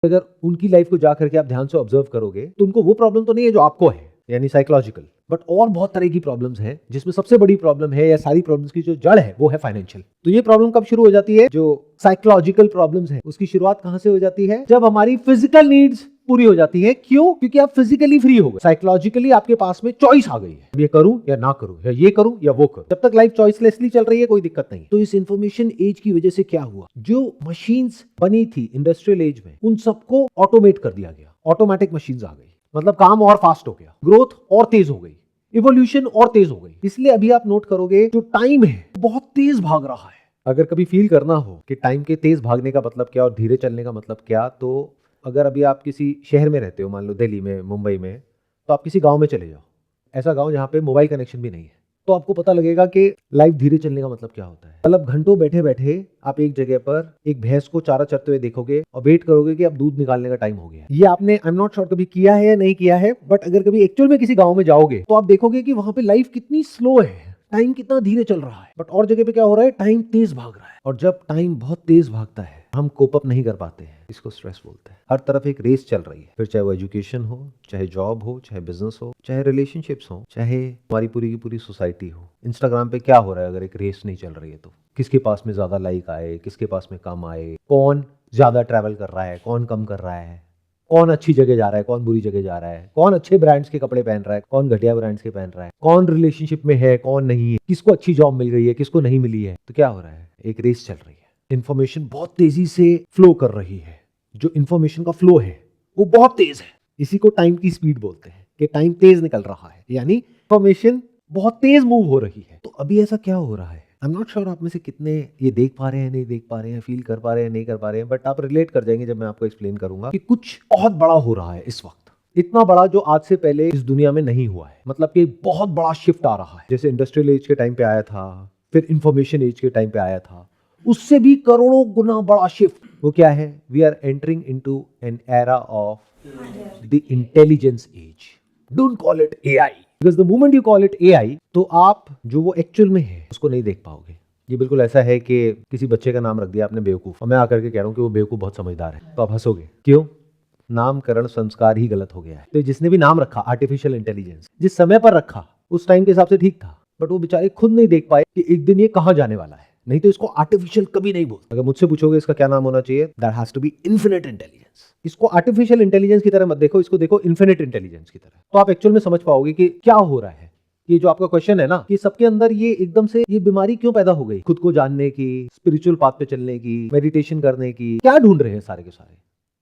अगर उनकी लाइफ को जा करके आप ध्यान से ऑब्जर्व करोगे तो उनको वो प्रॉब्लम तो नहीं है जो आपको है, यानी साइकोलॉजिकल, बट और बहुत तरह की प्रॉब्लम्स हैं, जिसमें सबसे बड़ी प्रॉब्लम है या सारी प्रॉब्लम्स की जो जड़ है वो है फाइनेंशियल। तो ये प्रॉब्लम कब शुरू हो जाती है? जो साइकोलॉजिकल प्रॉब्लम्स है उसकी शुरुआत कहां से हो जाती है? जब हमारी फिजिकल नीड्स पूरी हो जाती है। क्यों? क्योंकि आप फिजिकली फ्री हो गए, साइकोलॉजिकली आपके पास में चॉइस आ गई है, ये करूं या ना करूं, या ये करूं या वो करूं। जब तक लाइफ चॉइसलेसली चल रही है कोई दिक्कत नहीं। तो इस इंफॉर्मेशन एज की वजह से क्या हुआ, जो मशीन्स बनी थी इंडस्ट्रियल एज में उन सबको ऑटोमेट कर दिया गया, ऑटोमेटिक मशीन्स आ गई, मतलब काम और फास्ट हो गया, ग्रोथ और तेज हो गई, इवोल्यूशन और तेज हो गई। इसलिए अभी आप नोट करोगे जो टाइम है बहुत तेज भाग रहा है। अगर कभी फील करना हो कि टाइम के तेज भागने का मतलब क्या और धीरे चलने का मतलब क्या, तो अगर अभी आप किसी शहर में रहते हो, मान लो दिल्ली में, मुंबई में, तो आप किसी गांव में चले जाओ, ऐसा गांव जहां पे मोबाइल कनेक्शन भी नहीं है, तो आपको पता लगेगा कि लाइफ धीरे चलने का मतलब क्या होता है। मतलब घंटों बैठे बैठे आप एक जगह पर एक भैंस को चारा चरते हुए देखोगे और वेट करोगे कि अब दूध निकालने का टाइम हो गया। ये आपने, आई एम नॉट श्योर कभी किया है या नहीं किया है, बट अगर कभी एक्चुअल में किसी गांव में जाओगे तो आप देखोगे कि वहां पे लाइफ कितनी स्लो है, टाइम कितना धीरे चल रहा है। बट और जगह पे क्या हो रहा है, टाइम तेज भाग रहा है। और जब टाइम बहुत तेज भागता है हम कोप अप नहीं कर पाते हैं, इसको स्ट्रेस बोलते हैं। हर तरफ एक रेस चल रही है, फिर चाहे वो एजुकेशन हो, चाहे जॉब हो, चाहे बिजनेस हो, चाहे रिलेशनशिप्स हो, चाहे हमारी पूरी की पूरी सोसाइटी हो। इंस्टाग्राम पे क्या हो रहा है अगर एक रेस नहीं चल रही है तो? किसके पास में ज्यादा लाइक आए, किसके पास में कम आए, कौन ज्यादा ट्रैवल कर रहा है, कौन कम कर रहा है, कौन अच्छी जगह जा रहा है, कौन बुरी जगह जा रहा है, कौन अच्छे ब्रांड्स के कपड़े पहन रहा है, कौन घटिया ब्रांड्स के पहन रहा है, कौन रिलेशनशिप में है, कौन नहीं है, किसको अच्छी जॉब मिल गई है, किसको नहीं मिली है। तो क्या हो रहा है, एक रेस चल रही है। इंफॉर्मेशन बहुत तेजी से फ्लो कर रही है, जो इंफॉर्मेशन का फ्लो है वो बहुत तेज है। इसी को टाइम की स्पीड बोलते हैं कि टाइम तेज निकल रहा है, यानी इंफॉर्मेशन बहुत तेज मूव हो रही है। तो अभी ऐसा क्या हो रहा है, आई एम नॉट श्योर आप में से कितने ये देख पा रहे हैं, नहीं देख पा रहे हैं, फील कर पा रहे हैं, नहीं कर पा रहे हैं, बट आप रिलेट कर जाएंगे जब मैं आपको एक्सप्लेन करूंगा कि कुछ बहुत बड़ा हो रहा है इस वक्त, इतना बड़ा जो आज से पहले इस दुनिया में नहीं हुआ है। मतलब कि बहुत बड़ा शिफ्ट आ रहा है, जैसे इंडस्ट्रियल एज के टाइम पे आया था, फिर इंफॉर्मेशन एज के टाइम पे आया था, उससे भी करोड़ों गुना बड़ा शिफ्ट। वो क्या है? We are entering into an era of the intelligence age. Don't call it AI, because the moment you call it AI तो आप जो वो एक्चुअल में है उसको नहीं देख पाओगे। ये बिल्कुल ऐसा है कि किसी बच्चे का नाम रख दिया आपने बेवकूफ, और मैं आकर के कह रहा हूँ कि वो बेवकूफ बहुत समझदार है, तो आप हंसोगे। क्यों? नामकरण संस्कार ही गलत हो गया है। तो जिसने भी नाम रखा आर्टिफिशियल इंटेलिजेंस, जिस समय पर रखा उस टाइम के हिसाब से ठीक था, बट वो बेचारे खुद नहीं देख पाए कि एक दिन ये कहां जाने वाला है। नहीं तो इसको आर्टिफिशियल कभी नहीं बोलते। अगर मुझसे पूछोगे इसका क्या नाम होना चाहिए, that has to be infinite intelligence. इसको आर्टिफिशियल इंटेलिजेंस की तरह मत देखो, इसको देखो इन्फिनिट इंटेलिजेंस की तरह। तो आप एक्चुअल में समझ पाओगे कि क्या हो रहा है। ये जो आपका क्वेश्चन है ना कि सबके अंदर ये एकदम से ये बीमारी क्यों पैदा हो गई, खुद को जानने की, स्पिरिचुअल पाथ पे चलने की, मेडिटेशन करने की, क्या ढूंढ रहे हैं सारे के सारे?